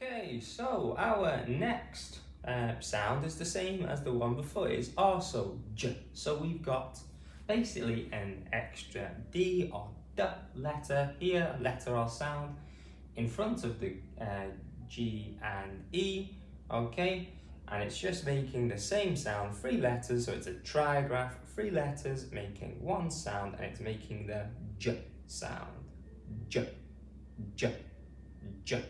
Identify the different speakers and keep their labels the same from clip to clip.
Speaker 1: Okay, so our next sound is the same as the one before. It's also J. So we've got basically an extra D or D letter here, letter or sound, in front of the G and E, okay? And it's just making the same sound, 3 letters, so it's a trigraph, 3 letters making one sound, and it's making the J sound. J, J, J.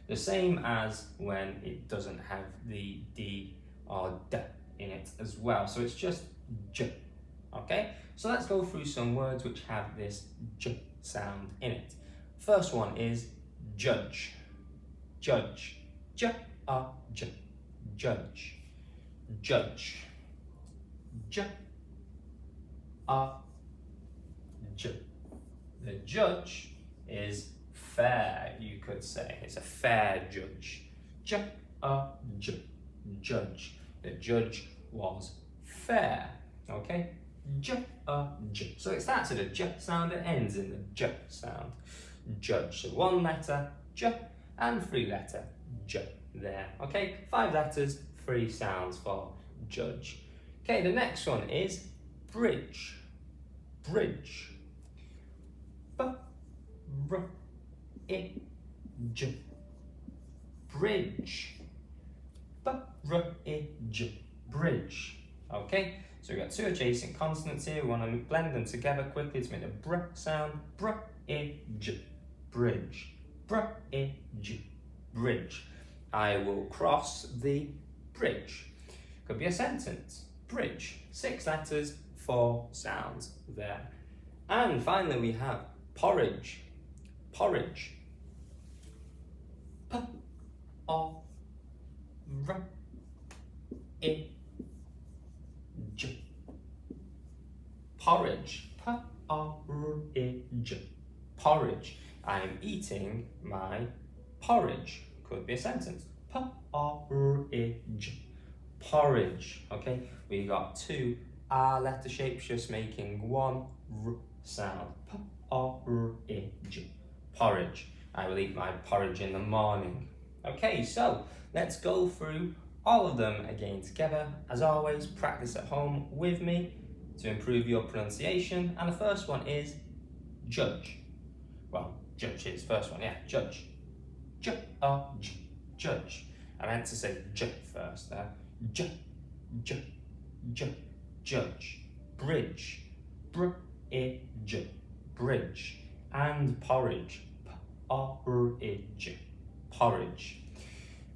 Speaker 1: The same as when it doesn't have the D or D in it as well. So it's just J, okay? So let's go through some words which have this J sound in it. First one is judge, judge, J, judge, judge, J, J. The judge is fair, you could say. It's a fair judge. J, judge. The judge was fair. Okay? J. So it starts with a J sound, it ends in the J sound. Judge. So 1 letter J and 3 letter J there. Okay? 5 letters, 3 sounds for judge. Okay, the next one is bridge. Bridge. B-R-I-D-G. Bridge. B-R-I-D-G. Bridge. Okay, so we've got 2 adjacent consonants here. We want to blend them together quickly to make the br sound. Br-I-D-G. Bridge. Br-I-D-G. Bridge. I will cross the bridge. Could be a sentence. Bridge. 6 letters, 4 sounds there. And finally we have porridge. Porridge. P-O-R-I-D-G. Porridge. P-O-R-I-D-G. Porridge. I am eating my porridge. Could be a sentence. P-O-R-I-D-G. Porridge. Okay, we got 2 R letter shapes just making 1 R sound. P-O-R-I-D-G. Porridge. I will eat my porridge in the morning. Okay, so let's go through all of them again together. As always, practice at home with me to improve your pronunciation. And the first one is judge. Well, judge is first one, yeah, judge. J-O-J, judge. I meant to say J first there. J, judge. Bridge. Br-I-J, bridge. And porridge. P-O-R-I-J, porridge.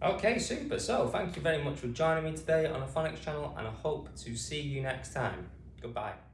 Speaker 1: Okay, super. So thank you very much for joining me today on the Phonics channel, and I hope to see you next time. Goodbye.